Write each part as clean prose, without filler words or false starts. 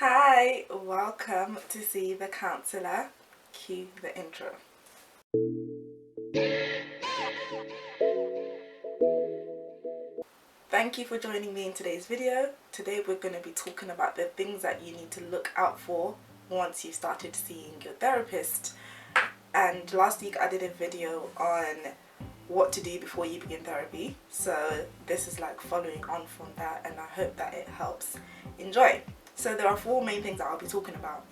Hi, welcome to See the Counsellor. Cue the intro. Thank you for joining me in today's video. Today we're going to be talking about the things that you need to look out for once you've started seeing your therapist. And last week I did a video on what to do before you begin therapy. So this is like following on from that, and I hope that it helps. Enjoy! So there are four main things that I'll be talking about.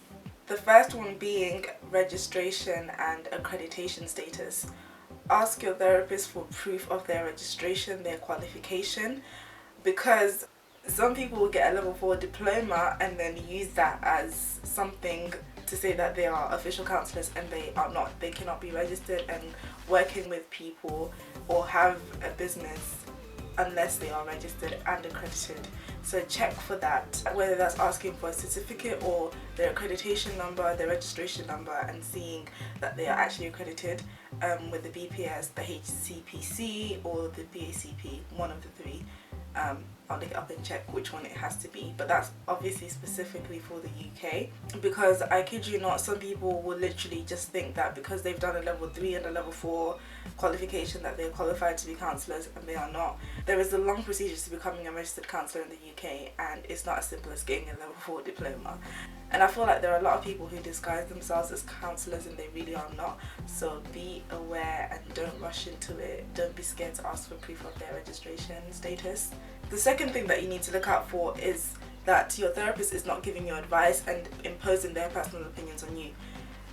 The first one being registration and accreditation status. Ask your therapist for proof of their registration, their qualification, because some people will get a level 4 diploma and then use that as something to say that they are official counsellors, and they are not. They cannot be registered and working with people or have a business unless they are registered and accredited. So check for that, whether that's asking for a certificate or their accreditation number, their registration number, and seeing that they are actually accredited with the BPS, the HCPC, or the BACP, one of the three. I'll look it up and check which one it has to be, but that's obviously specifically for the UK, because I kid you not, some people will literally just think that because they've done a level 3 and a level 4 qualification that they're qualified to be counsellors, and they are not. There is a long procedure to becoming a registered counsellor in the UK, and it's not as simple as getting a level 4 diploma. And I feel like there are a lot of people who disguise themselves as counsellors and they really are not. So be aware and don't rush into it. Don't be scared to ask for proof of their registration status. The second thing that you need to look out for is that your therapist is not giving you advice and imposing their personal opinions on you.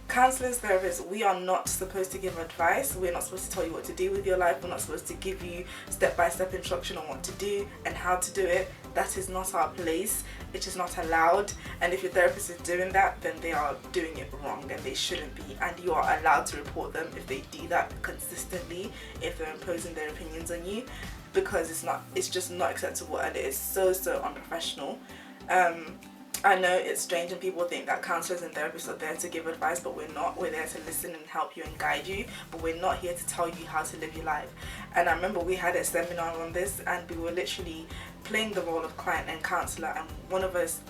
Counsellors, therapists, we are not supposed to give advice. We're not supposed to tell you what to do with your life. We're not supposed to give you step-by-step instruction on what to do and how to do it. That is not our place. It is not allowed. And if your therapist is doing that, then they are doing it wrong and they shouldn't be. And you are allowed to report them if they do that consistently, if they're imposing their opinions on you, because it's just not acceptable, and it is so unprofessional. I know it's strange and people think that counsellors and therapists are there to give advice, but we're not. We're there to listen and help you and guide you, but we're not here to tell you how to live your life. And I remember we had a seminar on this, and we were literally playing the role of client and counsellor, and one of us,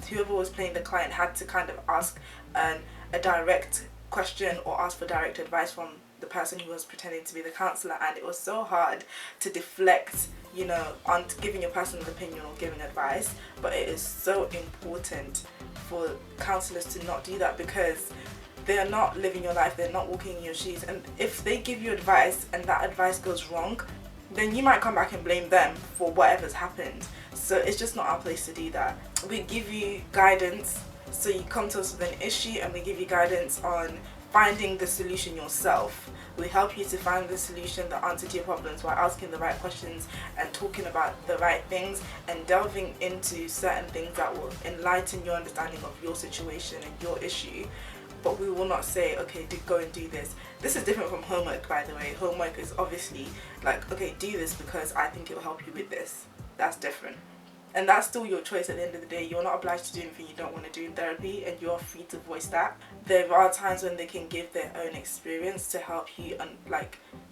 whoever was playing the client, had to kind of ask a direct question or ask for direct advice from the person who was pretending to be the counsellor, and it was so hard to deflect, on giving your personal opinion or giving advice. But it is so important for counsellors to not do that, because they are not living your life, they're not walking in your shoes, and if they give you advice and that advice goes wrong, then you might come back and blame them for whatever's happened. So it's just not our place to do that. We give you guidance, so you come to us with an issue and we give you guidance on finding the solution yourself. We help you to find the solution, the answer to your problems, by asking the right questions and talking about the right things and delving into certain things that will enlighten your understanding of your situation and your issue. But we will not say, okay, go and do this. This is different from homework, by the way. Homework is obviously like, okay, do this because I think it will help you with this. That's different. And that's still your choice at the end of the day. You're not obliged to do anything you don't want to do in therapy, and you're free to voice that. There are times when they can give their own experience to help you and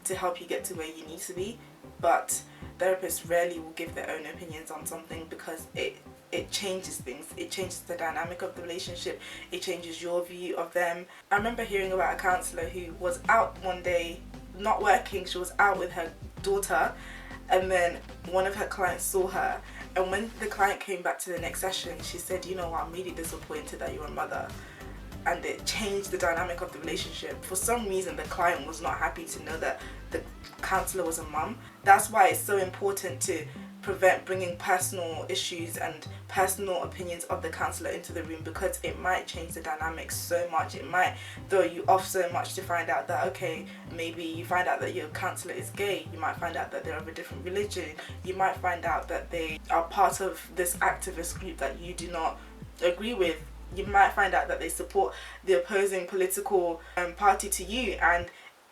to help you get to where you need to be. But therapists rarely will give their own opinions on something, because it changes things. It changes the dynamic of the relationship. It changes your view of them. I remember hearing about a counsellor who was out one day, not working. She was out with her daughter, and then one of her clients saw her. And when the client came back to the next session, she said, I'm really disappointed that you're a mother. And it changed the dynamic of the relationship. For some reason, the client was not happy to know that the counsellor was a mum. That's why it's so important to prevent bringing personal issues and personal opinions of the counsellor into the room, because it might change the dynamics so much. It might throw you off so much to find out that, okay, maybe you find out that your counsellor is gay. You might find out that they're of a different religion. You might find out that they are part of this activist group that you do not agree with. You might find out that they support the opposing political party to you, and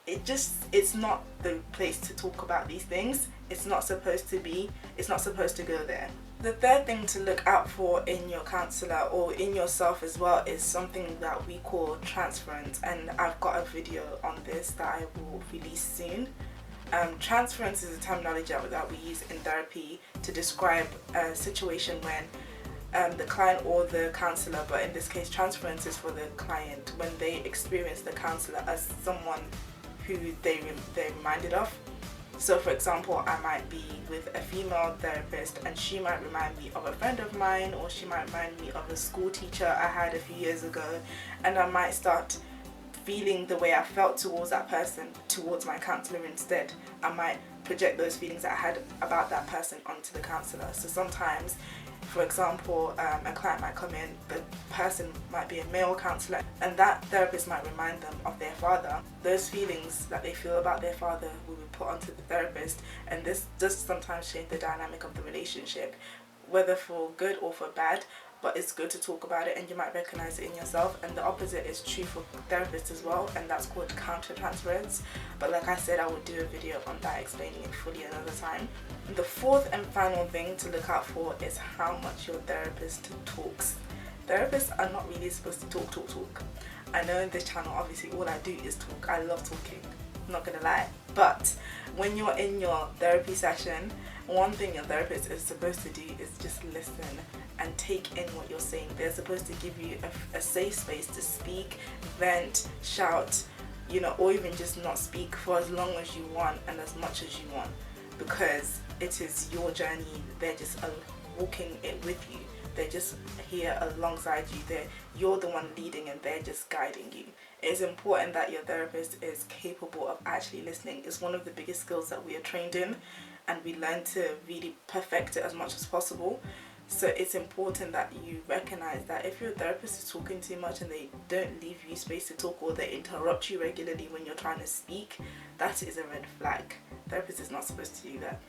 it's not the place to talk about these things. It's not supposed to be. It's not supposed to go there. The third thing to look out for in your counsellor or in yourself as well is something that we call transference, and I've got a video on this that I will release soon. Transference is a terminology that we use in therapy to describe a situation when the client or the counsellor, but in this case transference is for the client, when they experience the counsellor as someone who they're reminded of. So for example, I might be with a female therapist and she might remind me of a friend of mine, or she might remind me of a school teacher I had a few years ago, and I might start feeling the way I felt towards that person towards my counsellor instead. I might project those feelings that I had about that person onto the counsellor. So sometimes, for example, a client might come in, the person might be a male counsellor, and that therapist might remind them of their father. Those feelings that they feel about their father will be put onto the therapist, and this does sometimes change the dynamic of the relationship, whether for good or for bad. But it's good to talk about it, and you might recognize it in yourself. And the opposite is true for therapists as well, and that's called counter-transference. But like I said, I will do a video on that, explaining it fully another time. The fourth and final thing to look out for is how much your therapist talks. Therapists are not really supposed to talk. I know in this channel, obviously, all I do is talk. I love talking, I'm not gonna lie. But when you're in your therapy session, one thing your therapist is supposed to do is just listen and take in what you're saying. They're supposed to give you a safe space to speak, vent, shout, you know, or even just not speak for as long as you want and as much as you want, because it is your journey. They're just walking it with you. They're just here alongside you. You're the one leading and they're just guiding you. It's important that your therapist is capable of actually listening. It's one of the biggest skills that we are trained in, and we learn to really perfect it as much as possible. So it's important that you recognize that if your therapist is talking too much and they don't leave you space to talk, or they interrupt you regularly when you're trying to speak, that is a red flag. Therapist is not supposed to do that.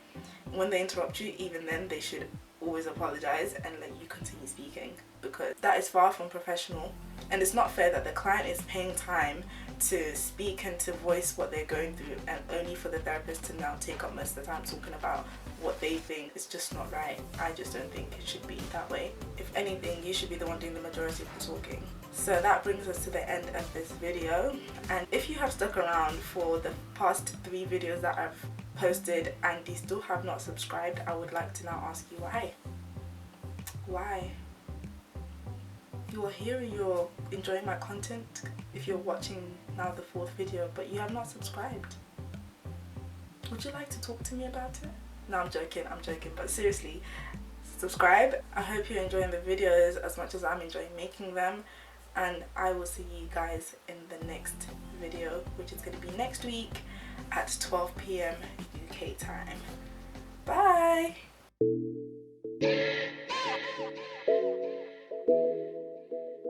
When they interrupt you, even then, they should always apologize and let you continue speaking, because that is far from professional. And it's not fair that the client is paying time to speak and to voice what they're going through, and only for the therapist to now take up most of the time talking about what they think. Is just not right. I just don't think it should be that way. If anything, you should be the one doing the majority of the talking. So that brings us to the end of this video, and if you have stuck around for the past 3 videos that I've posted and you still have not subscribed, I would like to now ask you why. You are here, you're enjoying my content, if you're watching now the 4th video, but you have not subscribed. Would you like to talk to me about it? No, I'm joking, but seriously, subscribe. I hope you're enjoying the videos as much as I'm enjoying making them, and I will see you guys in the next video, which is going to be next week at 12 PM UK time. Bye!